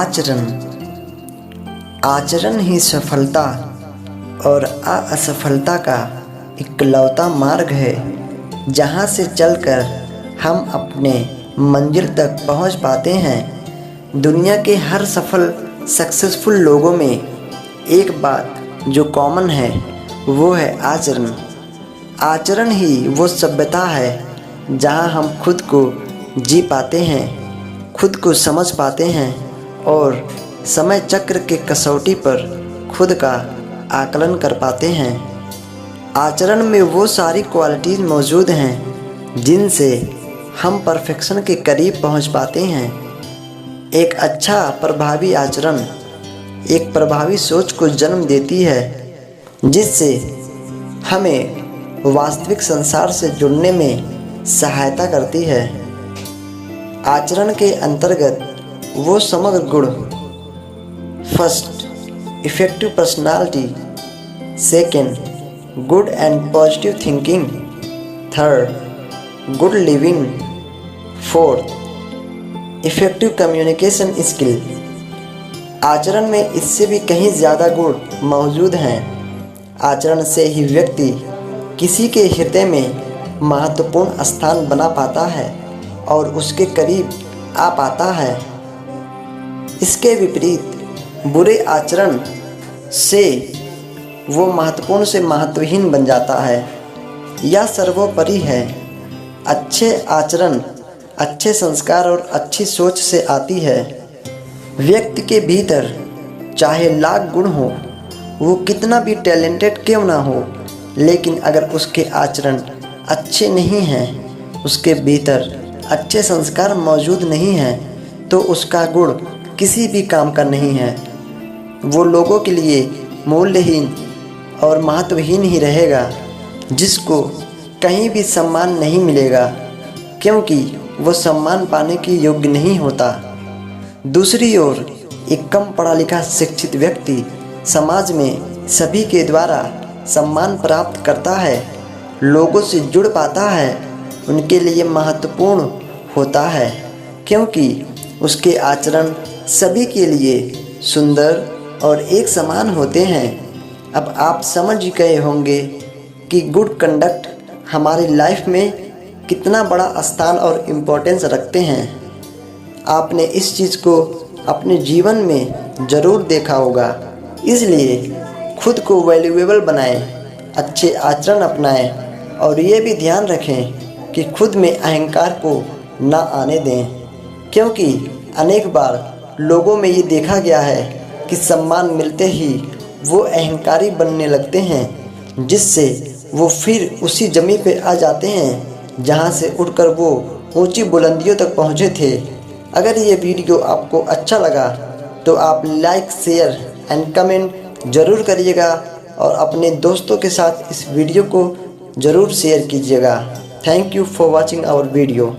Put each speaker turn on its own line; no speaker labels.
आचरण। आचरण ही सफलता और असफलता का इकलौता मार्ग है, जहाँ से चलकर हम अपने मंजिल तक पहुँच पाते हैं। दुनिया के हर सफल सक्सेसफुल लोगों में एक बात जो कॉमन है वो है आचरण। आचरण ही वो सभ्यता है जहाँ हम खुद को जी पाते हैं, खुद को समझ पाते हैं और समय चक्र के कसौटी पर खुद का आकलन कर पाते हैं। आचरण में वो सारी क्वालिटीज़ मौजूद हैं जिनसे हम परफेक्शन के करीब पहुंच पाते हैं। एक अच्छा प्रभावी आचरण एक प्रभावी सोच को जन्म देती है, जिससे हमें वास्तविक संसार से जुड़ने में सहायता करती है। आचरण के अंतर्गत वो समग्र गुण, first effective personality, second good and positive thinking, third good living, fourth effective communication skill. आचरण में इससे भी कहीं ज़्यादा गुण मौजूद हैं। आचरण से ही व्यक्ति किसी के हृदय में महत्वपूर्ण स्थान बना पाता है और उसके करीब आ पाता है। इसके विपरीत बुरे आचरण से वो महत्वपूर्ण से महत्वहीन बन जाता है या सर्वोपरि है। अच्छे आचरण अच्छे संस्कार और अच्छी सोच से आती है। व्यक्ति के भीतर चाहे लाख गुण हो, वो कितना भी टैलेंटेड क्यों ना हो, लेकिन अगर उसके आचरण अच्छे नहीं हैं, उसके भीतर अच्छे संस्कार मौजूद नहीं हैं, तो उसका गुण किसी भी काम का नहीं है। वो लोगों के लिए मूल्यहीन और महत्वहीन ही रहेगा, जिसको कहीं भी सम्मान नहीं मिलेगा, क्योंकि वो सम्मान पाने के योग्य नहीं होता। दूसरी ओर एक कम पढ़ा लिखा शिक्षित व्यक्ति समाज में सभी के द्वारा सम्मान प्राप्त करता है, लोगों से जुड़ पाता है, उनके लिए महत्वपूर्ण होता है, क्योंकि उसके आचरण सभी के लिए सुंदर और एक समान होते हैं। अब आप समझ गए होंगे कि गुड कंडक्ट हमारी लाइफ में कितना बड़ा स्थान और इम्पोर्टेंस रखते हैं। आपने इस चीज़ को अपने जीवन में ज़रूर देखा होगा, इसलिए खुद को वैल्यूएबल बनाएं, अच्छे आचरण अपनाएं और ये भी ध्यान रखें कि खुद में अहंकार को ना आने दें, क्योंकि अनेक बार लोगों में ये देखा गया है कि सम्मान मिलते ही वो अहंकारी बनने लगते हैं, जिससे वो फिर उसी ज़मीन पे आ जाते हैं जहाँ से उठकर वो ऊंची बुलंदियों तक पहुँचे थे। अगर ये वीडियो आपको अच्छा लगा तो आप लाइक, शेयर एंड कमेंट ज़रूर करिएगा और अपने दोस्तों के साथ इस वीडियो को ज़रूर शेयर कीजिएगा। Thank you for watching our video.